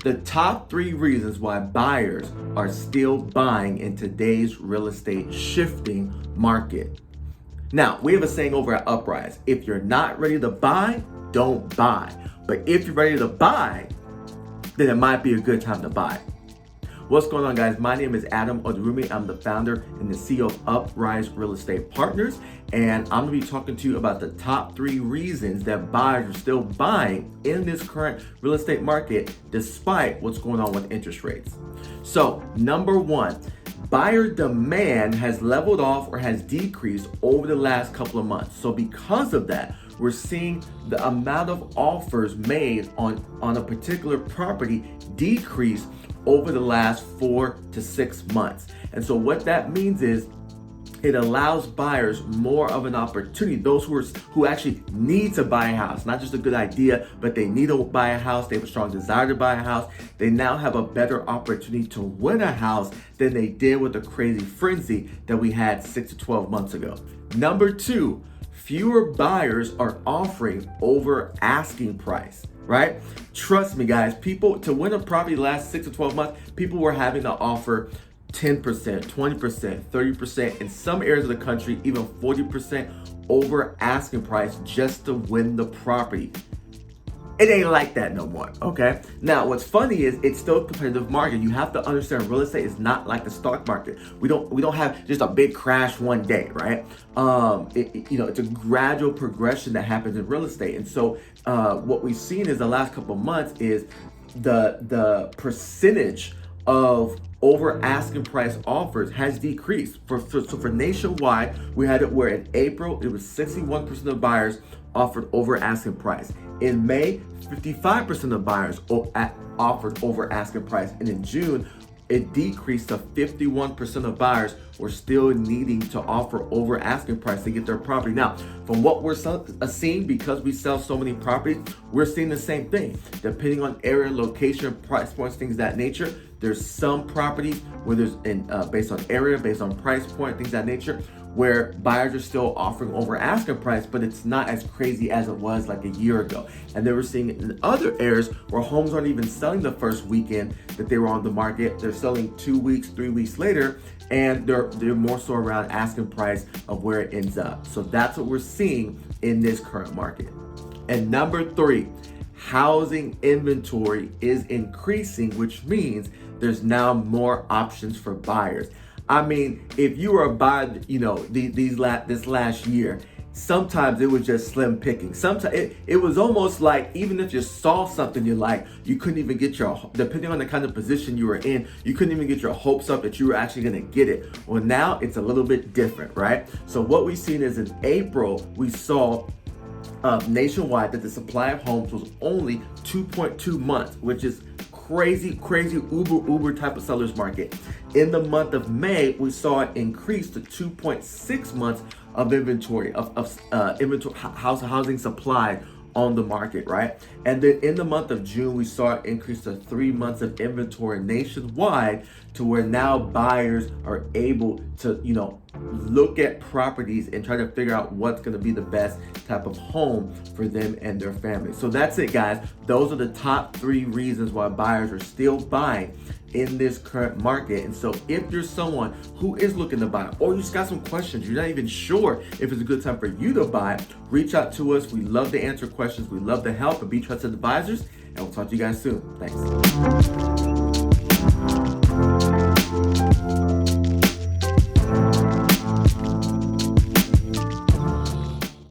The top 3 reasons why buyers are still buying in today's real estate shifting market. Now, we have a saying over at Uprise: if you're not ready to buy, don't buy. But if you're ready to buy, then it might be a good time to buy. What's going on, guys? My name is Adam Odurumi. I'm the founder and the CEO of Uprise Real Estate Partners, and I'm going to be talking to you about the top 3 reasons that buyers are still buying in this current real estate market despite what's going on with interest rates. So, number 1, buyer demand has leveled off or has decreased over the last couple of months. So because of that, we're seeing the amount of offers made on a particular property decrease over the last 4 to 6 months. And so what that means is it allows buyers more of an opportunity, those who actually need to buy a house, not just a good idea, but they need to buy a house, they have a strong desire to buy a house. They now have a better opportunity to win a house than they did with the crazy frenzy that we had 6 to 12 months ago. Number 2, fewer buyers are offering over asking price, right? Trust me, guys, people, to win a property the last 6 to 12 months, people were having to offer 10%, 20%, 30%, in some areas of the country, even 40% over asking price just to win the property. It ain't like that no more, okay? Now, what's funny is it's still a competitive market. You have to understand real estate is not like the stock market. We don't have just a big crash one day, right? It's a gradual progression that happens in real estate. And so what we've seen is the last couple of months is the percentage of over asking price offers has decreased. For nationwide, we had it where in April, it was 61% of buyers offered over asking price. In May, 55% of buyers offered over asking price. And in June, it decreased to 51% of buyers were still needing to offer over asking price to get their property. Now, from what we're seeing, because we sell so many properties, we're seeing the same thing. Depending on area, location, price points, things of that nature, there's some properties where there's based on area, based on price point, things of that nature, where buyers are still offering over asking price, but it's not as crazy as it was like a year ago. And then we're seeing it in other areas where homes aren't even selling the first weekend that they were on the market. They're selling 2 weeks, 3 weeks later, and they're more so around asking price of where it ends up. So that's what we're seeing in this current market. And number 3, housing inventory is increasing, which means there's now more options for buyers. I mean, if you were a buyer, this last year, sometimes it was just slim picking. Sometimes it was almost like even if you saw something you like, you couldn't even get depending on the kind of position you were in, you couldn't even get your hopes up that you were actually going to get it. Well, now it's a little bit different, right? So what we've seen is in April, we saw nationwide that the supply of homes was only 2.2 months, which is crazy, uber type of seller's market. In the month of May, we saw it increase to 2.6 months of inventory, housing supply on the market, right? And then in the month of June, we saw it increase to 3 months of inventory nationwide, to where now buyers are able to, look at properties and try to figure out what's going to be the best type of home for them and their family. So that's it, guys. Those are the top 3 reasons why buyers are still buying in this current market. And so if you're someone who is looking to buy, or you just got some questions, you're not even sure if it's a good time for you to buy, reach out to us. We love to answer questions. We love to help and be trusted advisors. And we'll talk to you guys soon. Thanks.